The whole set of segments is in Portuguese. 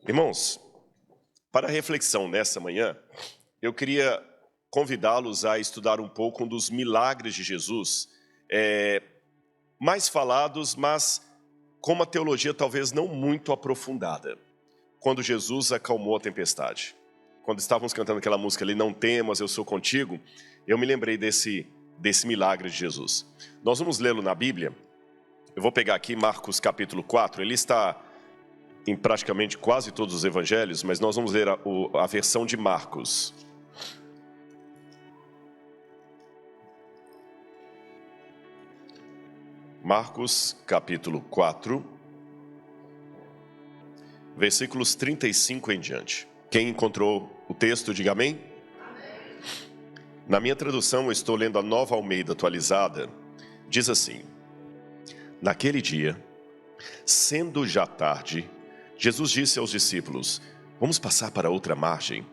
Irmãos, para a reflexão nessa manhã, eu queria convidá-los a estudar um pouco um dos milagres de Jesus, mais falados, mas com uma teologia talvez não muito aprofundada. Quando Jesus acalmou a tempestade. Quando estávamos cantando aquela música ali, Não Temas, Eu Sou Contigo, eu me lembrei desse milagre de Jesus. Nós vamos lê-lo na Bíblia. Eu vou pegar aqui Marcos capítulo 4, ele está em praticamente quase todos os evangelhos, mas nós vamos ler a versão de Marcos. Marcos capítulo 4, versículos 35 em diante. Quem encontrou o texto, diga amém. Amém. Na minha tradução, eu estou lendo a Nova Almeida atualizada. Diz assim: Naquele dia, sendo já tarde, Jesus disse aos discípulos: Vamos passar para outra margem.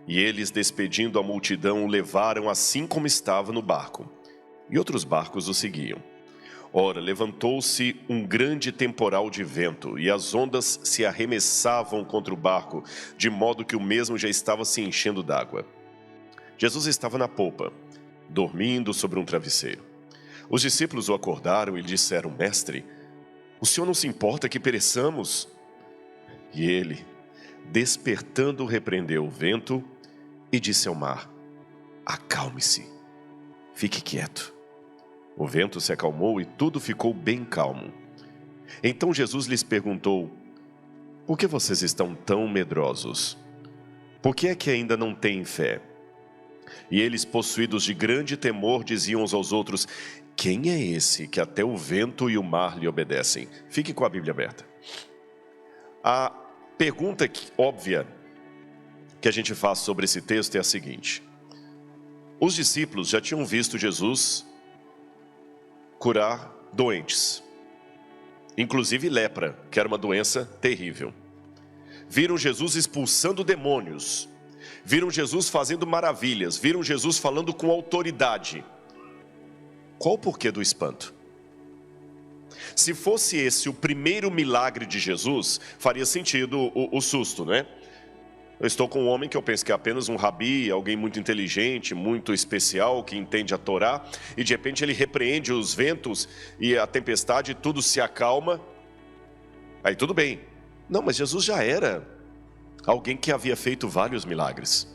E eles, despedindo a multidão, o levaram assim como estava no barco. E outros barcos o seguiam. Ora, levantou-se um grande temporal de vento, e as ondas se arremessavam contra o barco, de modo que o mesmo já estava se enchendo d'água. Jesus estava na popa, dormindo sobre um travesseiro. Os discípulos o acordaram e lhe disseram: Mestre, o senhor não se importa que pereçamos? E ele, despertando, repreendeu o vento e disse ao mar: Acalme-se, fique quieto. O vento se acalmou e tudo ficou bem calmo. Então Jesus lhes perguntou: Por que vocês estão tão medrosos? Por que é que ainda não têm fé? E eles, possuídos de grande temor, diziam uns aos outros: Quem é esse que até o vento e o mar lhe obedecem? Fique com a Bíblia aberta. A pergunta óbvia que a gente faz sobre esse texto é a seguinte: os discípulos já tinham visto Jesus curar doentes, inclusive lepra, que era uma doença terrível. Viram Jesus expulsando demônios, viram Jesus fazendo maravilhas, viram Jesus falando com autoridade. Qual o porquê do espanto? Se fosse esse o primeiro milagre de Jesus, faria sentido o susto, né? Eu estou com um homem que eu penso que é apenas um rabi, alguém muito inteligente, muito especial, que entende a Torá, e de repente ele repreende os ventos e a tempestade, tudo se acalma. Aí tudo bem. Não, mas Jesus já era alguém que havia feito vários milagres.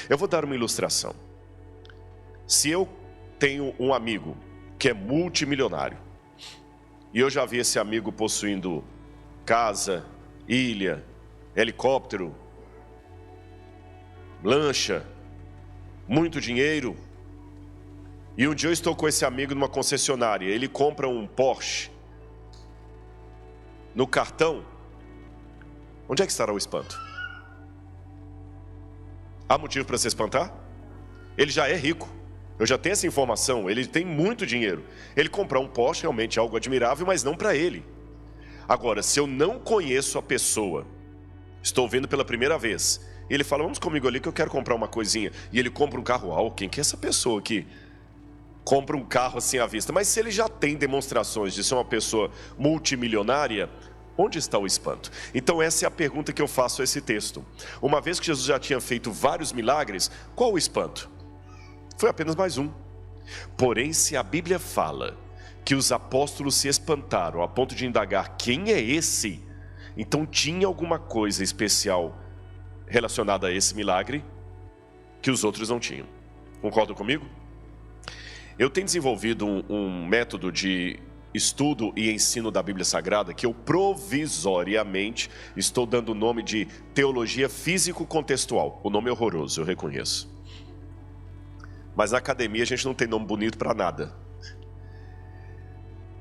Eu vou dar uma ilustração. Se eu tenho um amigo que é multimilionário, e eu já vi esse amigo possuindo casa, ilha, helicóptero, lancha, muito dinheiro, e um dia eu estou com esse amigo numa concessionária, ele compra um Porsche no cartão, onde é que estará o espanto? Há motivo para se espantar? Ele já é rico, eu já tenho essa informação, ele tem muito dinheiro. Ele comprar um Porsche realmente é algo admirável, mas não para ele. Agora, se eu não conheço a pessoa, estou vendo pela primeira vez, e ele fala: Vamos comigo ali que eu quero comprar uma coisinha. E ele compra um carro. Quem que é essa pessoa que compra um carro assim à vista? Mas se ele já tem demonstrações de ser uma pessoa multimilionária, onde está o espanto? Então essa é a pergunta que eu faço a esse texto. Uma vez que Jesus já tinha feito vários milagres, qual o espanto? Foi apenas mais um. Porém, se a Bíblia fala que os apóstolos se espantaram a ponto de indagar: Quem é esse? Então tinha alguma coisa especial relacionada a esse milagre que os outros não tinham. Concordam comigo? Eu tenho desenvolvido um método de estudo e ensino da Bíblia Sagrada que eu provisoriamente estou dando o nome de teologia físico-contextual. O nome é horroroso, eu reconheço. Mas na academia a gente não tem nome bonito para nada.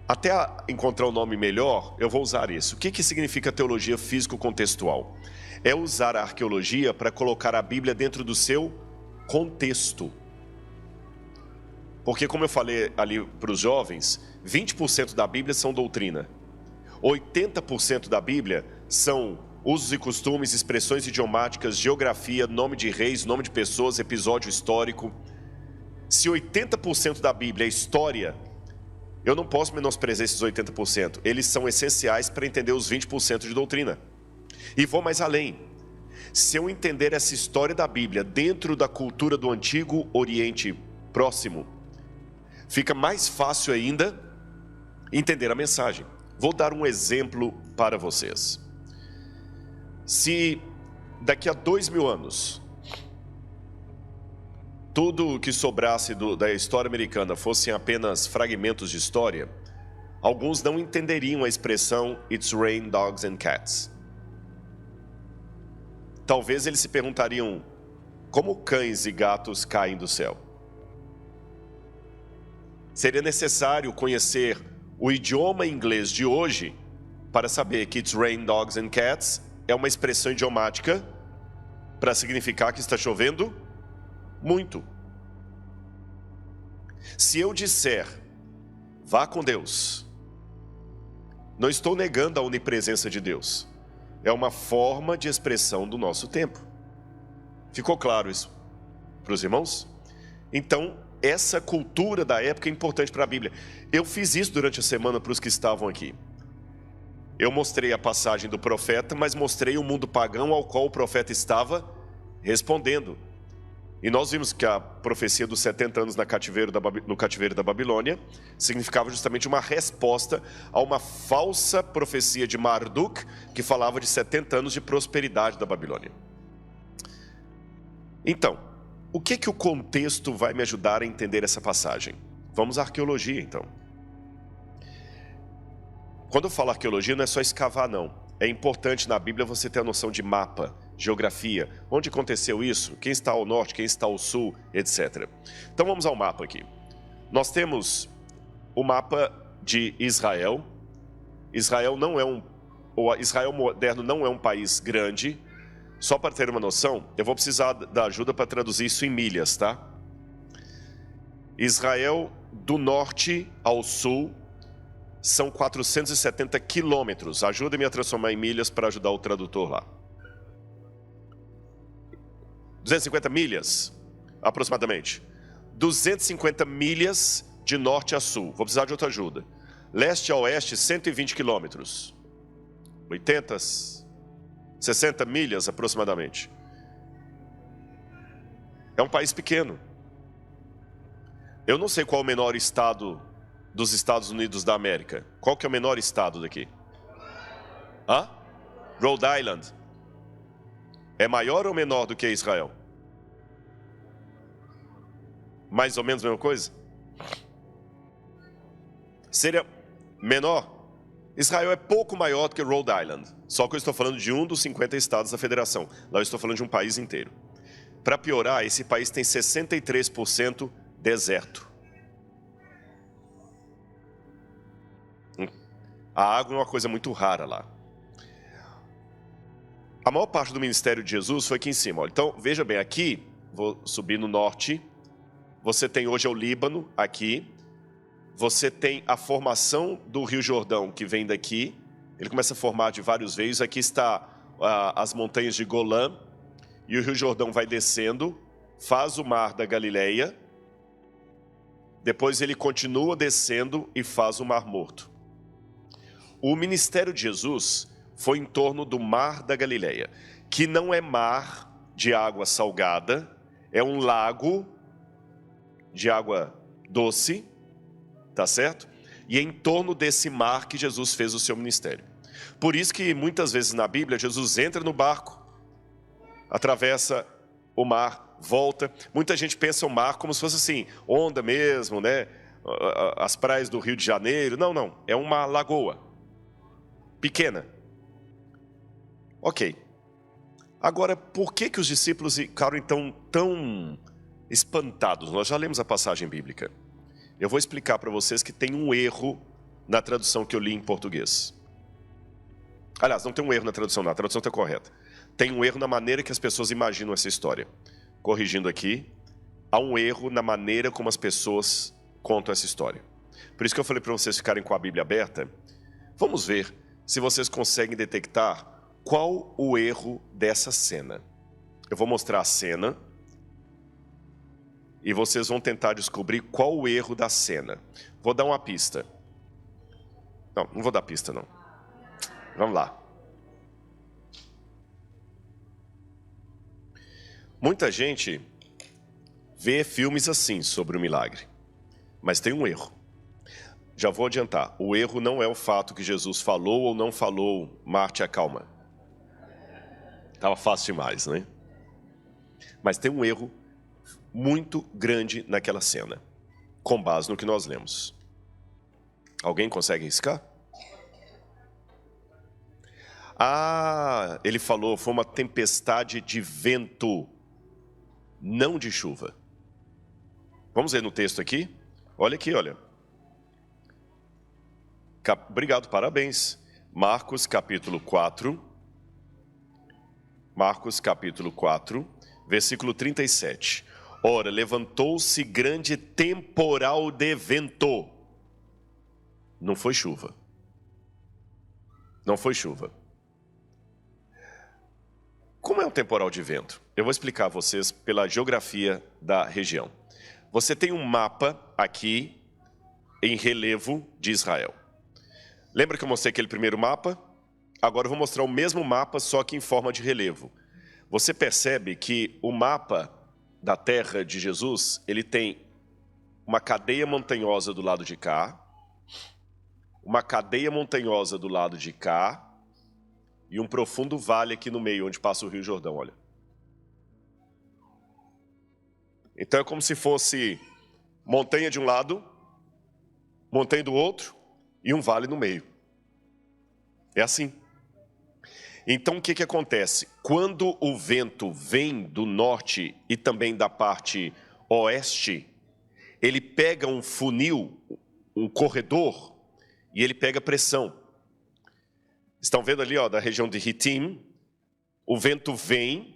Até encontrar um nome melhor, eu vou usar isso. O que significa teologia físico-contextual? É usar a arqueologia para colocar a Bíblia dentro do seu contexto. Porque, como eu falei ali para os jovens, 20% da Bíblia são doutrina. 80% da Bíblia são usos e costumes, expressões idiomáticas, geografia, nome de reis, nome de pessoas, episódio histórico. Se 80% da Bíblia é história, eu não posso menosprezar esses 80%. Eles são essenciais para entender os 20% de doutrina. E vou mais além. Se eu entender essa história da Bíblia dentro da cultura do Antigo Oriente Próximo, fica mais fácil ainda entender a mensagem. Vou dar um exemplo para vocês. Se daqui a 2000 anos, tudo que sobrasse da história americana fossem apenas fragmentos de história, alguns não entenderiam a expressão "It's rain, dogs and cats". Talvez eles se perguntariam: como cães e gatos caem do céu? Seria necessário conhecer o idioma inglês de hoje para saber que "It's rain, dogs and cats" é uma expressão idiomática para significar que está chovendo muito. Se eu disser "vá com Deus", não estou negando a onipresença de Deus. É uma forma de expressão do nosso tempo. Ficou claro isso para os irmãos? Então, essa cultura da época é importante para a Bíblia. Eu fiz isso durante a semana para os que estavam aqui. Eu mostrei a passagem do profeta, mas mostrei o mundo pagão ao qual o profeta estava respondendo. E nós vimos que a profecia dos 70 anos no cativeiro da Babilônia significava justamente uma resposta a uma falsa profecia de Marduk, que falava de 70 anos de prosperidade da Babilônia. Então, o que o contexto vai me ajudar a entender essa passagem? Vamos à arqueologia, então. Quando eu falo arqueologia, não é só escavar, não. É importante na Bíblia você ter a noção de mapa, geografia, onde aconteceu isso, quem está ao norte, quem está ao sul, etc. Então vamos ao mapa aqui. Nós temos o mapa de Israel. Israel moderno não é um país grande. Só para ter uma noção, eu vou precisar da ajuda para traduzir isso em milhas, tá? Israel, do norte ao sul, são 470 quilômetros. Ajude-me a transformar em milhas para ajudar o tradutor lá. 250 milhas, aproximadamente. 250 milhas de norte a sul. Vou precisar de outra ajuda. Leste a oeste, 120 quilômetros. 60 milhas aproximadamente. É um país pequeno. Eu não sei qual é o menor estado dos Estados Unidos da América. Qual que é o menor estado daqui? Rhode Island. É maior ou menor do que Israel? Mais ou menos a mesma coisa? Seria menor? Israel é pouco maior do que Rhode Island. Só que eu estou falando de um dos 50 estados da federação. Lá eu estou falando de um país inteiro. Para piorar, esse país tem 63% deserto. A água é uma coisa muito rara lá. A maior parte do ministério de Jesus foi aqui em cima. Olha. Então, veja bem, aqui, vou subir no norte. Você tem hoje o Líbano, aqui. Você tem a formação do Rio Jordão, que vem daqui. Ele começa a formar de vários veios. Aqui está as montanhas de Golã. E o Rio Jordão vai descendo, faz o mar da Galileia. Depois ele continua descendo e faz o Mar Morto. O ministério de Jesus foi em torno do Mar da Galileia, que não é mar de água salgada, é um lago de água doce, tá certo? E é em torno desse mar que Jesus fez o seu ministério. Por isso que muitas vezes na Bíblia, Jesus entra no barco, atravessa o mar, volta. Muita gente pensa o mar como se fosse assim, onda mesmo, né? As praias do Rio de Janeiro. Não, não, é uma lagoa pequena. Ok. Agora, por que os discípulos ficaram então tão espantados? Nós já lemos a passagem bíblica. Eu vou explicar para vocês que tem um erro na tradução que eu li em português. Aliás, não tem um erro na tradução, não. A tradução está correta. Tem um erro na maneira que as pessoas imaginam essa história. Corrigindo aqui, há um erro na maneira como as pessoas contam essa história. Por isso que eu falei para vocês ficarem com a Bíblia aberta. Vamos ver se vocês conseguem detectar qual o erro dessa cena. Eu vou mostrar a cena e vocês vão tentar descobrir qual o erro da cena. Vou dar uma pista. Não vou dar pista, não. Vamos lá. Muita gente vê filmes assim sobre o milagre, mas tem um erro. Já vou adiantar, o erro não é o fato que Jesus falou ou não falou, Marte, acalma. Estava fácil demais, né? Mas tem um erro muito grande naquela cena, com base no que nós lemos. Alguém consegue riscar? Ele falou, foi uma tempestade de vento, não de chuva. Vamos ver no texto aqui? Olha aqui, olha. Obrigado, parabéns. Marcos capítulo 4. Marcos capítulo 4, versículo 37. Ora, levantou-se grande temporal de vento. Não foi chuva. Não foi chuva. Como é um temporal de vento? Eu vou explicar a vocês pela geografia da região. Você tem um mapa aqui em relevo de Israel. Lembra que eu mostrei aquele primeiro mapa? Agora eu vou mostrar o mesmo mapa, só que em forma de relevo. Você percebe que o mapa da terra de Jesus, ele tem uma cadeia montanhosa do lado de cá, uma cadeia montanhosa do lado de cá, e um profundo vale aqui no meio, onde passa o Rio Jordão, olha. Então é como se fosse montanha de um lado, montanha do outro, e um vale no meio. É assim. Então o que acontece? Quando o vento vem do norte e também da parte oeste, ele pega um funil, um corredor, e ele pega pressão. Estão vendo ali, ó, da região de Ritim, o vento vem,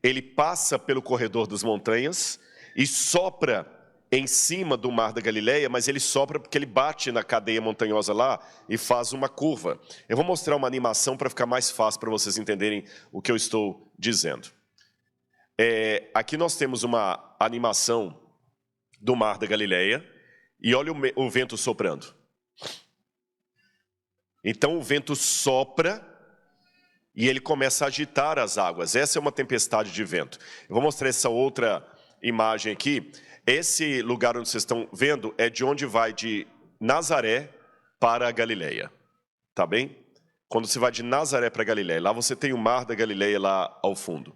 ele passa pelo corredor das montanhas e sopra em cima do Mar da Galileia, mas ele sopra porque ele bate na cadeia montanhosa lá e faz uma curva. Eu vou mostrar uma animação para ficar mais fácil para vocês entenderem o que eu estou dizendo. Aqui nós temos uma animação do Mar da Galileia e olha o vento soprando. Então o vento sopra e ele começa a agitar as águas. Essa é uma tempestade de vento. Eu vou mostrar essa outra imagem aqui. Esse lugar onde vocês estão vendo é de onde vai de Nazaré para a Galileia. Tá bem? Quando você vai de Nazaré para a Galileia, lá você tem o Mar da Galileia lá ao fundo.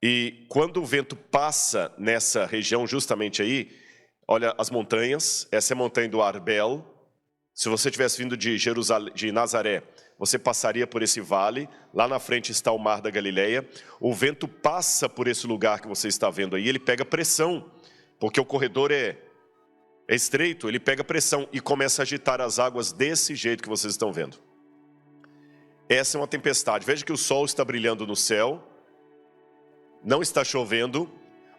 E quando o vento passa nessa região, justamente aí, olha as montanhas, essa é a montanha do Arbel. Se você tivesse vindo de Nazaré, você passaria por esse vale, lá na frente está o Mar da Galileia. O vento passa por esse lugar que você está vendo aí, ele pega pressão, porque o corredor é estreito, ele pega pressão e começa a agitar as águas desse jeito que vocês estão vendo. Essa é uma tempestade. Veja que o sol está brilhando no céu, não está chovendo,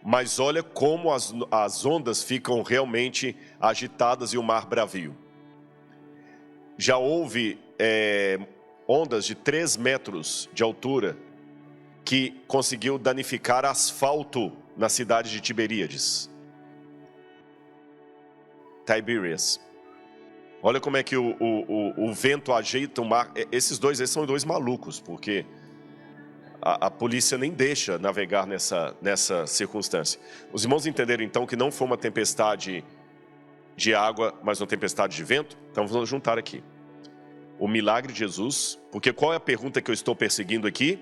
mas olha como as ondas ficam realmente agitadas e o mar bravio. Já houve ondas de 3 metros de altura que conseguiu danificar asfalto na cidade de Tiberíades. Tiberias. Olha como é que o vento ajeita o mar. Esses são dois malucos, porque a polícia nem deixa navegar nessa circunstância. Os irmãos entenderam então que não foi uma tempestade de água, mas uma tempestade de vento? Então vamos juntar aqui. O milagre de Jesus, porque qual é a pergunta que eu estou perseguindo aqui?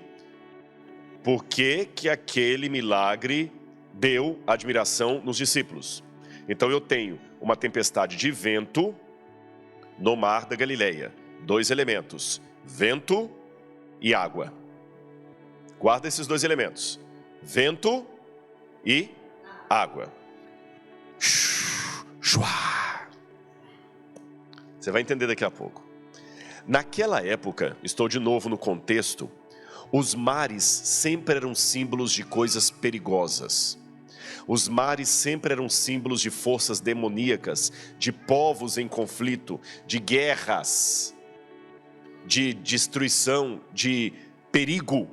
Por que aquele milagre deu admiração nos discípulos? Então eu tenho uma tempestade de vento no Mar da Galileia. 2 elementos, vento e água. Guarda esses 2 elementos, vento e água. Você vai entender daqui a pouco. Naquela época, estou de novo no contexto, os mares sempre eram símbolos de coisas perigosas. Os mares sempre eram símbolos de forças demoníacas, de povos em conflito, de guerras, de destruição, de perigo.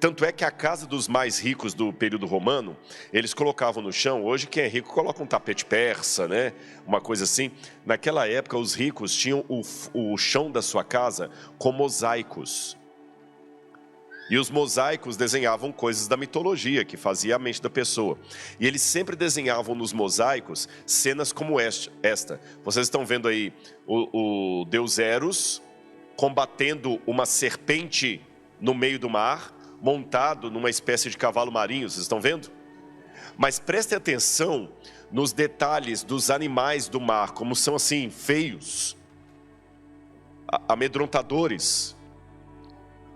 Tanto é que a casa dos mais ricos do período romano, eles colocavam no chão, hoje quem é rico coloca um tapete persa, né? Uma coisa assim. Naquela época os ricos tinham o chão da sua casa com mosaicos. E os mosaicos desenhavam coisas da mitologia, que fazia a mente da pessoa. E eles sempre desenhavam nos mosaicos cenas como esta. Vocês estão vendo aí o deus Eros combatendo uma serpente no meio do mar, montado numa espécie de cavalo marinho, vocês estão vendo? Mas prestem atenção nos detalhes dos animais do mar, como são assim, feios, amedrontadores.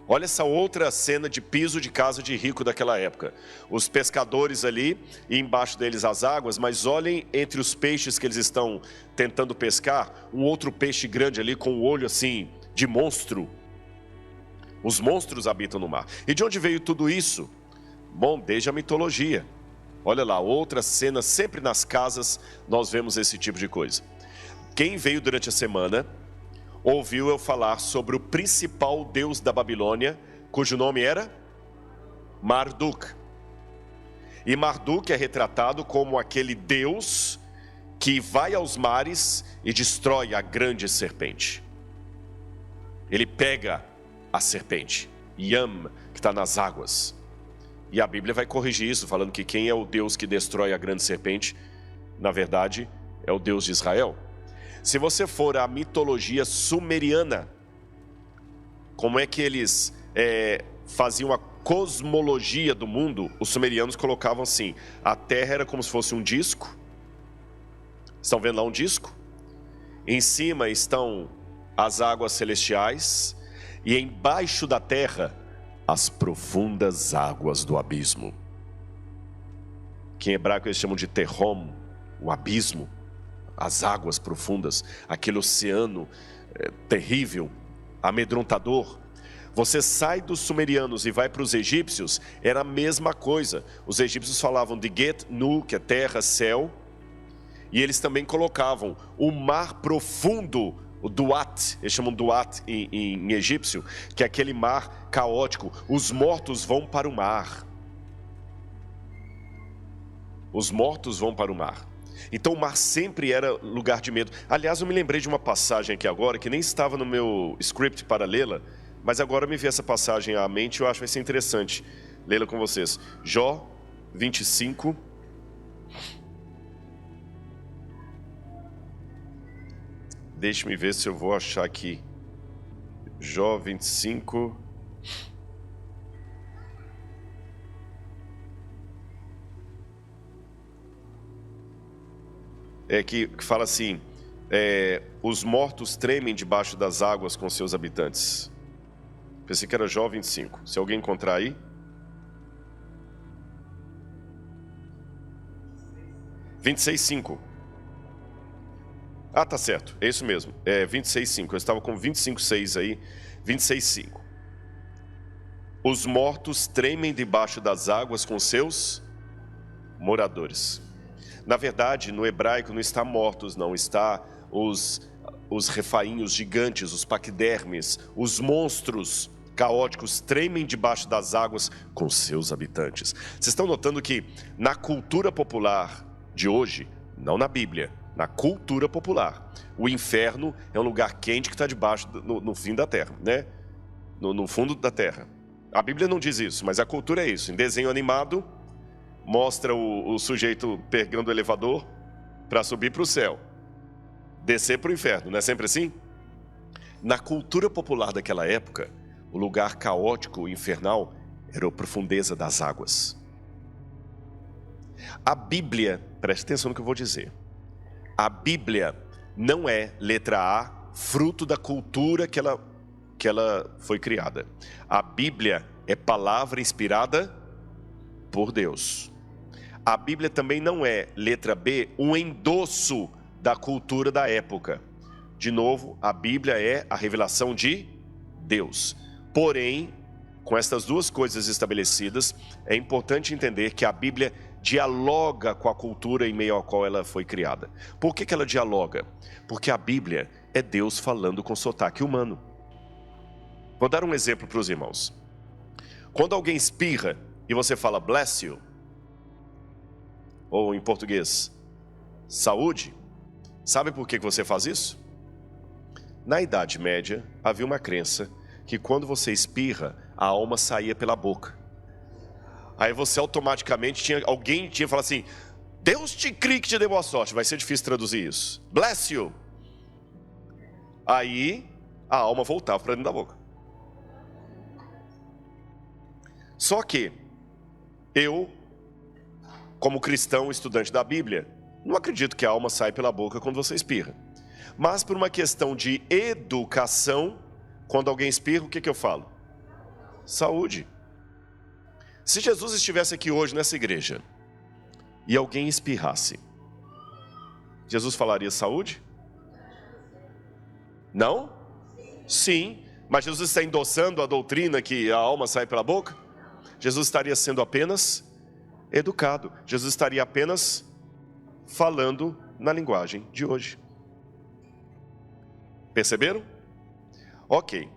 Olha essa outra cena de piso de casa de rico daquela época. Os pescadores ali, e embaixo deles as águas, mas olhem entre os peixes que eles estão tentando pescar, um outro peixe grande ali com o olho assim, de monstro. Os monstros habitam no mar. E de onde veio tudo isso? Bom, desde a mitologia. Olha lá, outra cena, sempre nas casas nós vemos esse tipo de coisa. Quem veio durante a semana ouviu eu falar sobre o principal deus da Babilônia, cujo nome era Marduk. E Marduk é retratado como aquele deus que vai aos mares e destrói a grande serpente. Ele pega a serpente, Yam, que está nas águas. E a Bíblia vai corrigir isso, falando que quem é o Deus que destrói a grande serpente, na verdade, é o Deus de Israel. Se você for à mitologia sumeriana, como é que eles faziam a cosmologia do mundo? Os sumerianos colocavam assim, a Terra era como se fosse um disco. Estão vendo lá um disco? Em cima estão as águas celestiais e embaixo da Terra, as profundas águas do abismo. Que em hebraico eles chamam de Terrom, o abismo. As águas profundas, aquele oceano terrível, amedrontador. Você sai dos sumerianos e vai para os egípcios, era a mesma coisa. Os egípcios falavam de Get Nu, que é terra, céu, e eles também colocavam o mar profundo, o Duat, eles chamam Duat em egípcio, que é aquele mar caótico. Os mortos vão para o mar. Os mortos vão para o mar. Então o mar sempre era lugar de medo. Aliás, eu me lembrei de uma passagem aqui agora, que nem estava no meu script para lê-la, mas agora me veio essa passagem à mente e eu acho que vai ser interessante lê-la com vocês. Jó 25. Deixe-me ver se eu vou achar aqui. Jó 25. Que fala assim, os mortos tremem debaixo das águas com seus habitantes. Pensei que era Jó 25. Se alguém encontrar aí. 26:5. Ah, tá certo, é isso mesmo, 26:5. Eu estava com 25:6 aí, 26:5. Os mortos tremem debaixo das águas com seus moradores. Na verdade, no hebraico não está mortos, não. Está os refainhos gigantes, os paquidermes, os monstros caóticos tremem debaixo das águas com seus habitantes. Vocês estão notando que na cultura popular de hoje, não na Bíblia, na cultura popular, o inferno é um lugar quente que está debaixo, no fim da terra, né? No fundo da terra. A Bíblia não diz isso, mas a cultura é isso. Em desenho animado, mostra o sujeito pegando o elevador para subir para o céu, descer para o inferno, não é sempre assim? Na cultura popular daquela época, o lugar caótico e infernal era a profundeza das águas. A Bíblia, preste atenção no que eu vou dizer, a Bíblia não é, letra A, fruto da cultura que ela foi criada. A Bíblia é palavra inspirada por Deus. A Bíblia também não é, letra B, um endosso da cultura da época. De novo, a Bíblia é a revelação de Deus. Porém, com estas duas coisas estabelecidas, é importante entender que a Bíblia dialoga com a cultura em meio à qual ela foi criada. Por que ela dialoga? Porque a Bíblia é Deus falando com sotaque humano. Vou dar um exemplo para os irmãos. Quando alguém espirra e você fala bless you, ou em português, saúde, sabe por que você faz isso? Na Idade Média, havia uma crença que quando você espirra, a alma saía pela boca. Aí você automaticamente alguém tinha falado assim: Deus te crie que te dê boa sorte. Vai ser difícil traduzir isso. Bless you. Aí a alma voltava para dentro da boca. Só que eu, como cristão, estudante da Bíblia, não acredito que a alma sai pela boca quando você espirra. Mas por uma questão de educação, quando alguém espirra, o que eu falo? Saúde. Se Jesus estivesse aqui hoje nessa igreja e alguém espirrasse, Jesus falaria saúde? Não? Sim. Mas Jesus está endossando a doutrina que a alma sai pela boca? Jesus estaria sendo apenas educado. Jesus estaria apenas falando na linguagem de hoje. Perceberam? Ok.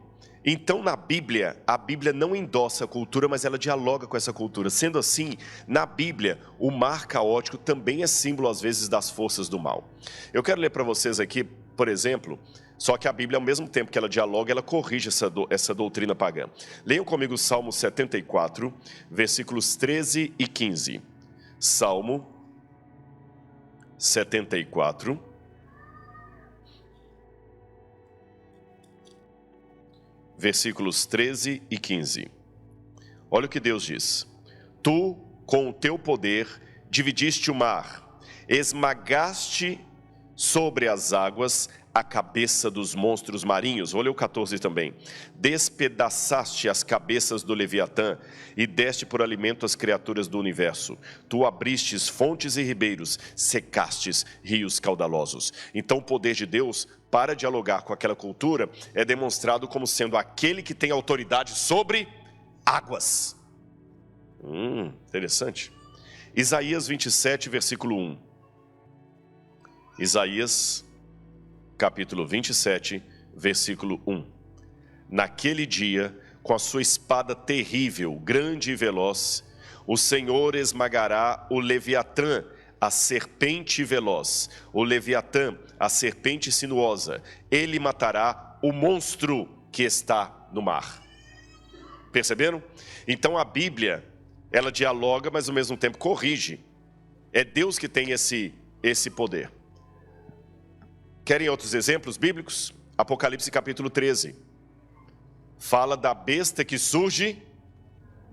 Então na Bíblia, a Bíblia não endossa a cultura, mas ela dialoga com essa cultura. Sendo assim, na Bíblia, o mar caótico também é símbolo às vezes das forças do mal. Eu quero ler para vocês aqui, por exemplo, só que a Bíblia, ao mesmo tempo que ela dialoga, ela corrige essa doutrina pagã. Leiam comigo o Salmo 74, versículos 13 e 15. Salmo 74, versículos 13 e 15. Olha o que Deus diz: Tu, com o teu poder, dividiste o mar, esmagaste sobre as águas a cabeça dos monstros marinhos. Olha o 14 também. Despedaçaste as cabeças do Leviatã e deste por alimento as criaturas do universo. Tu abristes fontes e ribeiros, secastes rios caudalosos. Então o poder de Deus, para dialogar com aquela cultura, é demonstrado como sendo aquele que tem autoridade sobre águas. Interessante. Isaías 27, versículo 1. Isaías capítulo 27, versículo 1. Naquele dia, com a sua espada terrível, grande e veloz, o Senhor esmagará o Leviatã, a serpente veloz, o Leviatã, a serpente sinuosa. Ele matará o monstro que está no mar. Perceberam? Então a Bíblia, ela dialoga, mas ao mesmo tempo corrige. É Deus que tem esse poder. Querem outros exemplos bíblicos? Apocalipse capítulo 13. Fala da besta que surge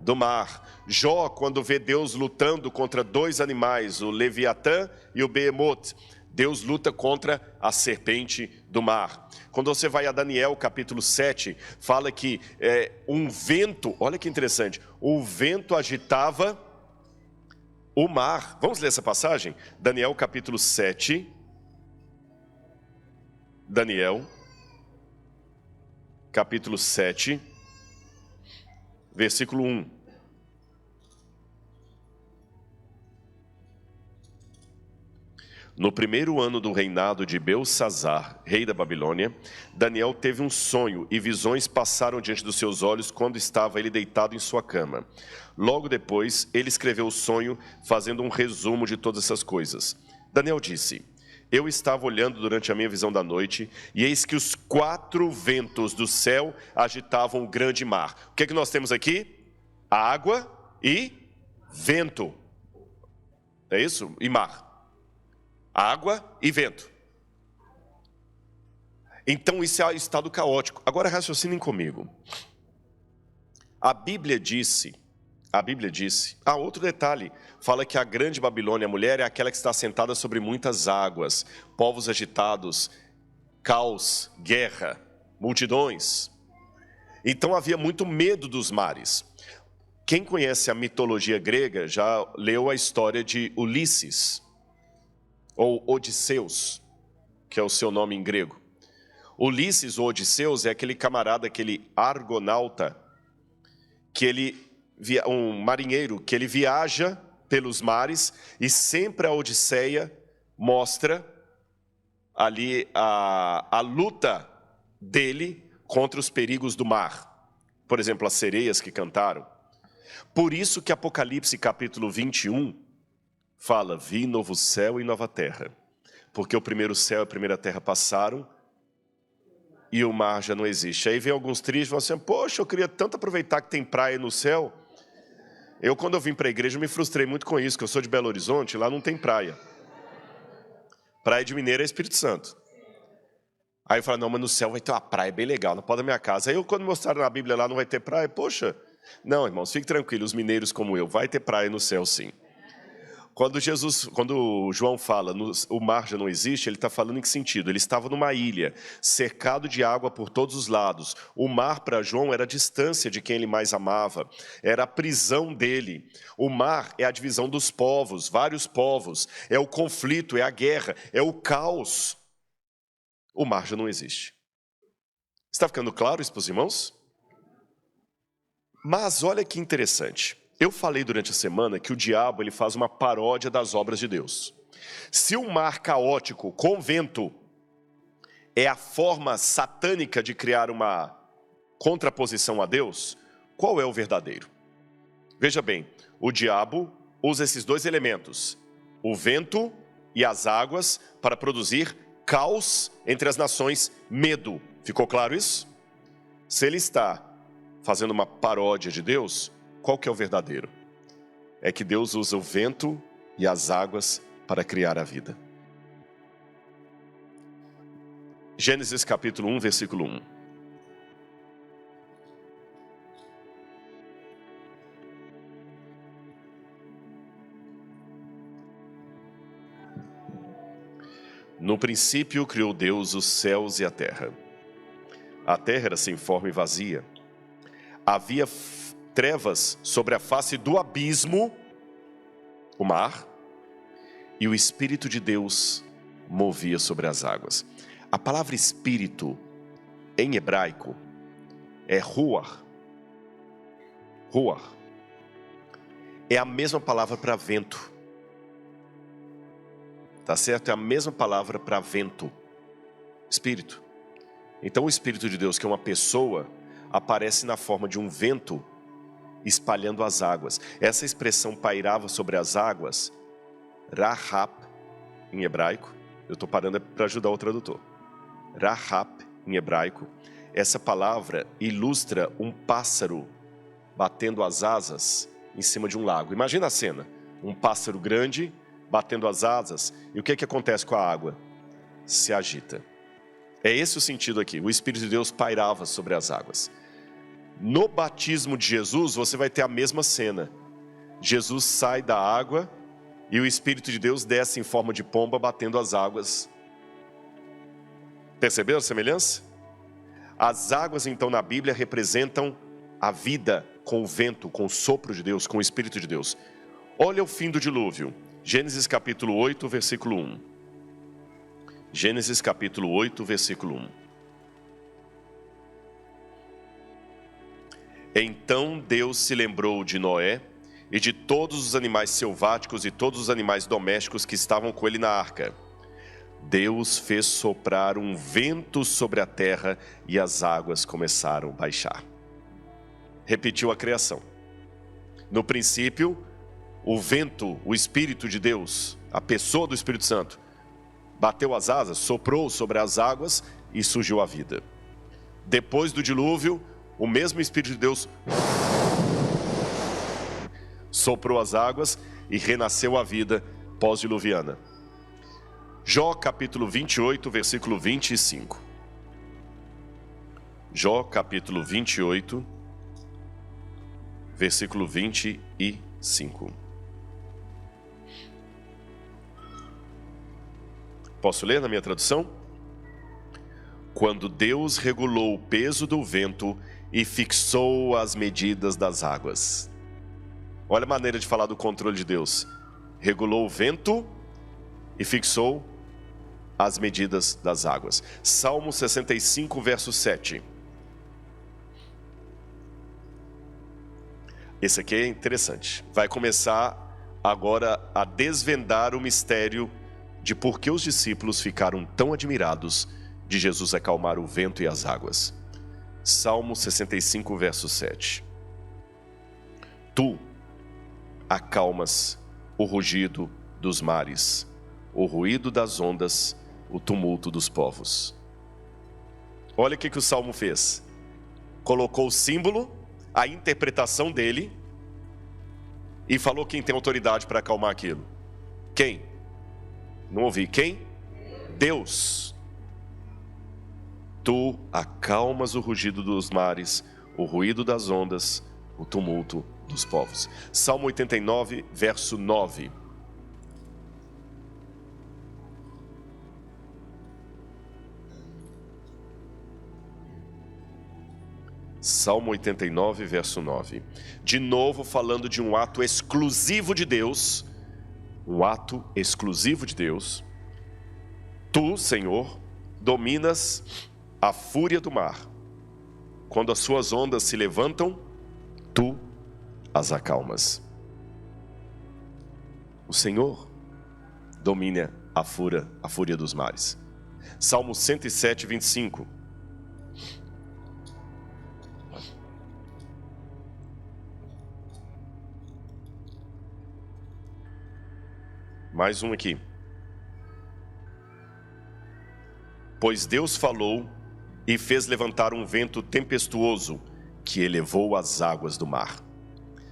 do mar. Jó, quando vê Deus lutando contra dois animais, o Leviatã e o Behemoth, Deus luta contra a serpente do mar. Quando você vai a Daniel capítulo 7, fala que um vento, olha que interessante, o vento agitava o mar. Vamos ler essa passagem? Daniel capítulo 7. Daniel, capítulo 7, versículo 1. No primeiro ano do reinado de Belsassar, rei da Babilônia, Daniel teve um sonho e visões passaram diante dos seus olhos quando estava ele deitado em sua cama. Logo depois, ele escreveu o sonho, fazendo um resumo de todas essas coisas. Daniel disse: Eu estava olhando durante a minha visão da noite, e eis que os 4 ventos do céu agitavam o grande mar. O que é que nós temos aqui? Água e vento. É isso? E mar. Água e vento. Então isso é o estado caótico. Agora raciocinem comigo. A Bíblia disse, outro detalhe, fala que a grande Babilônia, a mulher, é aquela que está sentada sobre muitas águas, povos agitados, caos, guerra, multidões. Então havia muito medo dos mares. Quem conhece a mitologia grega já leu a história de Ulisses, ou Odisseus, que é o seu nome em grego. Ulisses, ou Odisseus, é aquele camarada, aquele argonauta, um marinheiro, que ele viaja pelos mares e sempre a Odisseia mostra ali a luta dele contra os perigos do mar. Por exemplo, as sereias que cantaram. Por isso que Apocalipse capítulo 21 fala: vi novo céu e nova terra. Porque o primeiro céu e a primeira terra passaram e o mar já não existe. Aí vem alguns tristes e falam assim, poxa, eu queria tanto aproveitar que tem praia no céu. Quando eu vim para a igreja, me frustrei muito com isso, que eu sou de Belo Horizonte, lá não tem praia. Praia de Mineiro é Espírito Santo. Aí eu falo, não, mas no céu vai ter uma praia bem legal, na porta da minha casa. Aí quando mostraram na Bíblia lá, não vai ter praia, poxa. Não, irmãos, fique tranquilo, os mineiros como eu, vai ter praia no céu sim. Quando João fala, o mar já não existe, ele está falando em que sentido? Ele estava numa ilha, cercado de água por todos os lados. O mar para João era a distância de quem ele mais amava, era a prisão dele. O mar é a divisão dos povos, vários povos, é o conflito, é a guerra, é o caos. O mar já não existe. Está ficando claro isso para os irmãos? Mas olha que interessante. Eu falei durante a semana que o diabo ele faz uma paródia das obras de Deus. Se o mar caótico com vento é a forma satânica de criar uma contraposição a Deus, qual é o verdadeiro? Veja bem, o diabo usa esses dois elementos, o vento e as águas, para produzir caos entre as nações, medo. Ficou claro isso? Se ele está fazendo uma paródia de Deus, qual que é o verdadeiro? É que Deus usa o vento e as águas para criar a vida. Gênesis capítulo 1, versículo 1. No princípio criou Deus os céus e a terra. A terra era sem forma e vazia. Havia trevas sobre a face do abismo, o mar, e o Espírito de Deus movia sobre as águas. A palavra espírito, em hebraico, é ruach. Ruach. É a mesma palavra para vento. Tá certo? É a mesma palavra para vento. Espírito. Então o Espírito de Deus, que é uma pessoa, aparece na forma de um vento espalhando as águas. Essa expressão pairava sobre as águas, rahap, em hebraico. Eu estou parando para ajudar o tradutor. Rahap, em hebraico. Essa palavra ilustra um pássaro batendo as asas em cima de um lago. Imagina a cena. Um pássaro grande batendo as asas. E o que acontece com a água? Se agita. É esse o sentido aqui. O Espírito de Deus pairava sobre as águas. No batismo de Jesus, você vai ter a mesma cena. Jesus sai da água e o Espírito de Deus desce em forma de pomba, batendo as águas. Perceberam a semelhança? As águas, então, na Bíblia, representam a vida com o vento, com o sopro de Deus, com o Espírito de Deus. Olha o fim do dilúvio. Gênesis capítulo 8, versículo 1. Gênesis capítulo 8, versículo 1. Então Deus se lembrou de Noé e de todos os animais selváticos e todos os animais domésticos que estavam com ele na arca. Deus fez soprar um vento sobre a terra e as águas começaram a baixar. Repetiu a criação. No princípio, o vento, o Espírito de Deus, a pessoa do Espírito Santo, bateu as asas, soprou sobre as águas e surgiu a vida. Depois do dilúvio, o mesmo Espírito de Deus soprou as águas e renasceu a vida pós-diluviana. Jó capítulo 28, versículo 25. Jó capítulo 28, versículo 25. Posso ler na minha tradução? Quando Deus regulou o peso do vento e fixou as medidas das águas. Olha a maneira de falar do controle de Deus. Regulou o vento e fixou as medidas das águas. Salmo 65, verso 7. Esse aqui é interessante. Vai começar agora a desvendar o mistério de por que os discípulos ficaram tão admirados de Jesus acalmar o vento e as águas. Salmo 65, verso 7. Tu acalmas o rugido dos mares, o ruído das ondas, o tumulto dos povos. Olha o que o Salmo fez. Colocou o símbolo, a interpretação dele, e falou quem tem autoridade para acalmar aquilo. Quem? Não ouvi. Quem? Deus. Tu acalmas o rugido dos mares, o ruído das ondas, o tumulto dos povos. Salmo 89, verso 9. Salmo 89, verso 9. De novo falando de um ato exclusivo de Deus. Um ato exclusivo de Deus. Tu, Senhor, dominas a fúria do mar. Quando as suas ondas se levantam, tu as acalmas. O Senhor domina a fúria dos mares. Salmo 107, 25. Mais um aqui. Pois Deus falou e fez levantar um vento tempestuoso que elevou as águas do mar.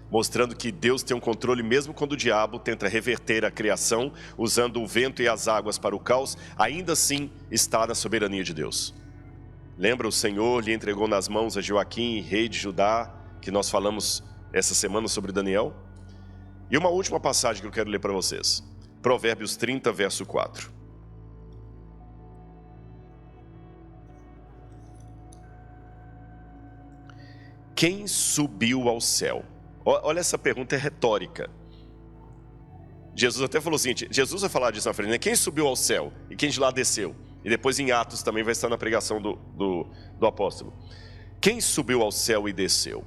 Mostrando que Deus tem um controle mesmo quando o diabo tenta reverter a criação, usando o vento e as águas para o caos, ainda assim está na soberania de Deus. Lembra, o Senhor lhe entregou nas mãos a Joaquim, rei de Judá, que nós falamos essa semana sobre Daniel? E uma última passagem que eu quero ler para vocês. Provérbios 30, verso 4. Quem subiu ao céu? Olha, essa pergunta é retórica. Jesus até falou o seguinte, Jesus vai falar disso na frente, né? Quem subiu ao céu e quem de lá desceu? E depois em Atos também vai estar na pregação do apóstolo. Quem subiu ao céu e desceu?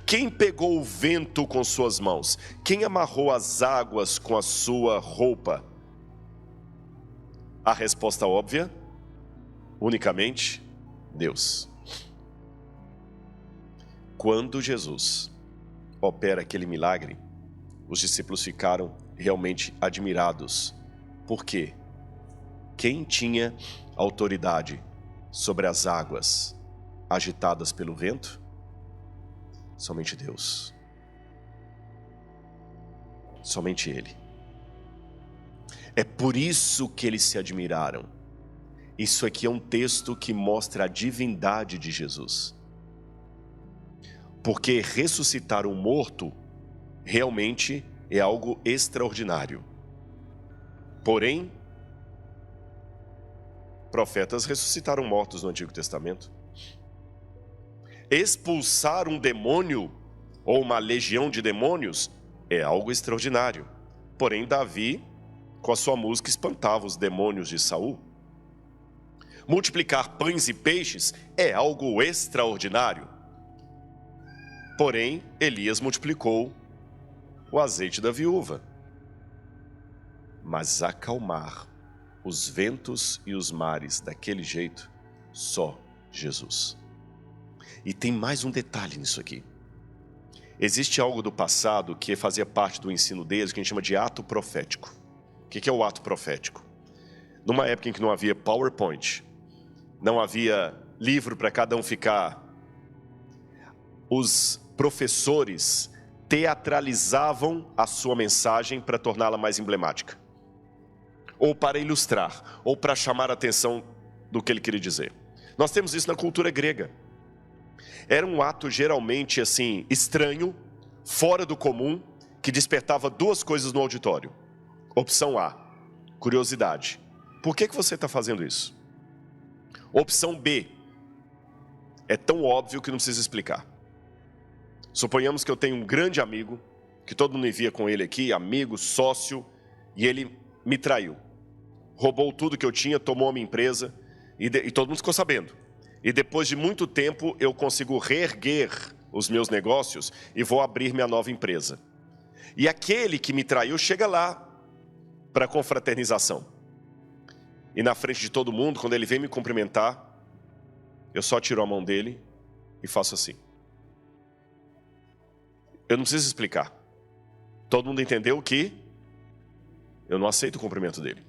Quem pegou o vento com suas mãos? Quem amarrou as águas com a sua roupa? A resposta óbvia, unicamente Deus. Quando Jesus opera aquele milagre, os discípulos ficaram realmente admirados. Por quê? Quem tinha autoridade sobre as águas agitadas pelo vento? Somente Deus. Somente Ele. É por isso que eles se admiraram. Isso aqui é um texto que mostra a divindade de Jesus. Porque ressuscitar um morto realmente é algo extraordinário. Porém, profetas ressuscitaram mortos no Antigo Testamento. Expulsar um demônio ou uma legião de demônios é algo extraordinário. Porém, Davi, com a sua música, espantava os demônios de Saul. Multiplicar pães e peixes é algo extraordinário. Porém, Elias multiplicou o azeite da viúva. Mas acalmar os ventos e os mares daquele jeito, só Jesus. E tem mais um detalhe nisso aqui. Existe algo do passado que fazia parte do ensino deles, que a gente chama de ato profético. O que é o ato profético? Numa época em que não havia PowerPoint, não havia livro para cada um ficar, os professores teatralizavam a sua mensagem para torná-la mais emblemática. Ou para ilustrar, ou para chamar a atenção do que ele queria dizer. Nós temos isso na cultura grega. Era um ato geralmente assim, estranho, fora do comum, que despertava duas coisas no auditório. Opção A, curiosidade. Por que você está fazendo isso? Opção B, é tão óbvio que não precisa explicar. Suponhamos que eu tenho um grande amigo, que todo mundo me via com ele aqui, amigo, sócio, e ele me traiu. Roubou tudo que eu tinha, tomou a minha empresa, e todo mundo ficou sabendo. E depois de muito tempo, eu consigo reerguer os meus negócios e vou abrir minha nova empresa. E aquele que me traiu chega lá para confraternização. E na frente de todo mundo, quando ele vem me cumprimentar, eu só tiro a mão dele e faço assim. Eu não preciso explicar. Todo mundo entendeu que eu não aceito o cumprimento dele.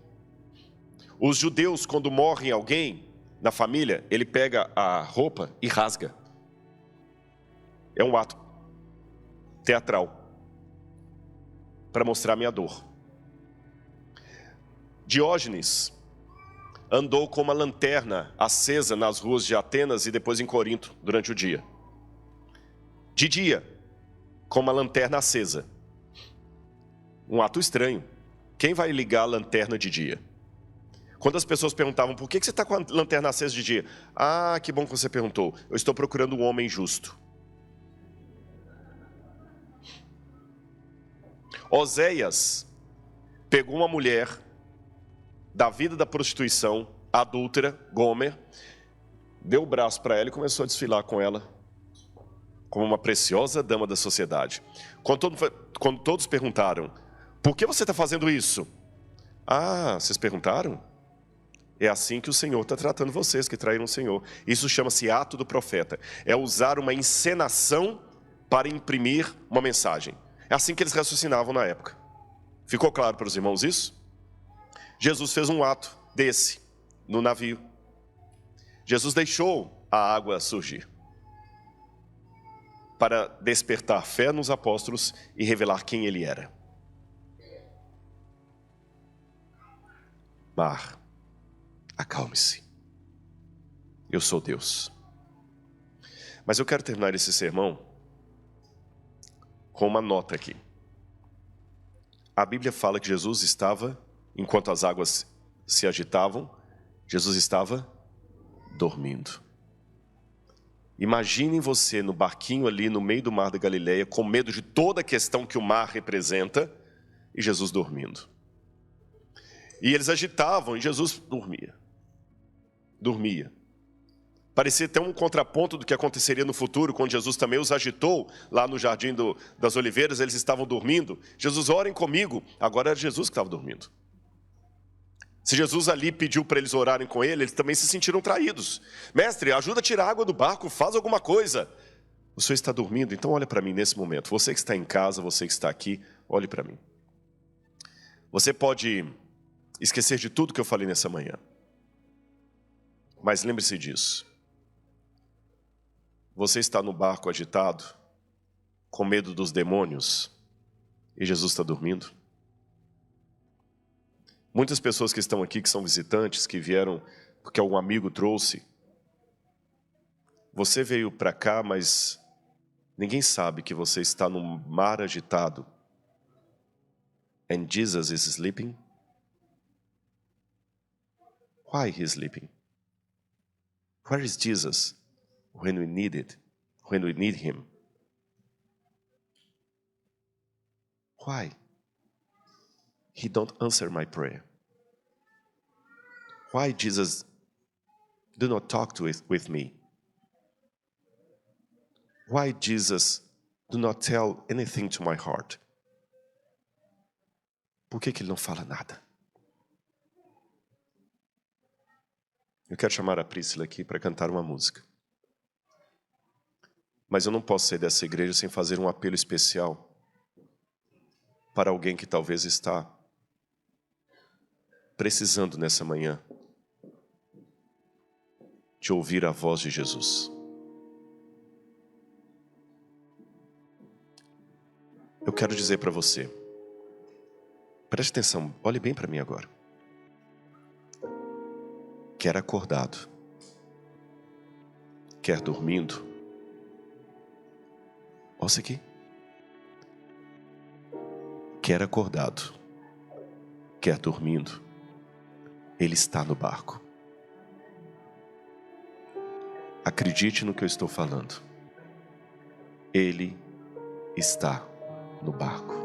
Os judeus, quando morrem alguém, na família, ele pega a roupa e rasga. É um ato teatral para mostrar a minha dor. Diógenes andou com uma lanterna acesa nas ruas de Atenas e depois em Corinto durante o dia. De dia, com uma lanterna acesa. Um ato estranho. Quem vai ligar a lanterna de dia? Quando as pessoas perguntavam, por que você está com a lanterna acesa de dia? Ah, que bom que você perguntou. Eu estou procurando um homem justo. Oséias pegou uma mulher da vida da prostituição, adúltera, Gomer, deu o braço para ela e começou a desfilar com ela como uma preciosa dama da sociedade. Quando todos perguntaram, por que você está fazendo isso? Ah, vocês perguntaram? É assim que o Senhor está tratando vocês que traíram o Senhor. Isso chama-se ato do profeta. É usar uma encenação para imprimir uma mensagem. É assim que eles raciocinavam na época. Ficou claro para os irmãos isso? Jesus fez um ato desse no navio. Jesus deixou a água surgir para despertar fé nos apóstolos e revelar quem ele era. Mar, acalme-se. Eu sou Deus. Mas eu quero terminar esse sermão com uma nota aqui. A Bíblia fala que Jesus estava, enquanto as águas se agitavam, Jesus estava dormindo. Imaginem você no barquinho ali no meio do mar da Galileia, com medo de toda a questão que o mar representa, e Jesus dormindo. E eles agitavam e Jesus dormia. Dormia. Parecia até um contraponto do que aconteceria no futuro, quando Jesus também os agitou lá no Jardim das Oliveiras, eles estavam dormindo. Jesus, orem comigo. Agora era Jesus que estava dormindo. Se Jesus ali pediu para eles orarem com ele, eles também se sentiram traídos. Mestre, ajuda a tirar a água do barco, faz alguma coisa. O senhor está dormindo, então olha para mim nesse momento. Você que está em casa, você que está aqui, olhe para mim. Você pode esquecer de tudo que eu falei nessa manhã. Mas lembre-se disso. Você está no barco agitado, com medo dos demônios, e Jesus está dormindo? Muitas pessoas que estão aqui, que são visitantes, que vieram porque algum amigo trouxe. Você veio para cá, mas ninguém sabe que você está num mar agitado. And Jesus is sleeping? Why he is sleeping? Where is Jesus when we need it? When we need him? Why? He don't answer my prayer. Why Jesus do not talk with me? Why Jesus do not tell anything to my heart? Por que ele não fala nada? Eu quero chamar a Priscila aqui para cantar uma música. Mas eu não posso sair dessa igreja sem fazer um apelo especial para alguém que talvez está precisando nessa manhã de ouvir a voz de Jesus. Eu quero dizer para você, preste atenção, olhe bem para mim agora. Quer acordado, quer dormindo, ouça aqui. Quer acordado, quer dormindo, Ele está no barco. Acredite no que eu estou falando. Ele está no barco.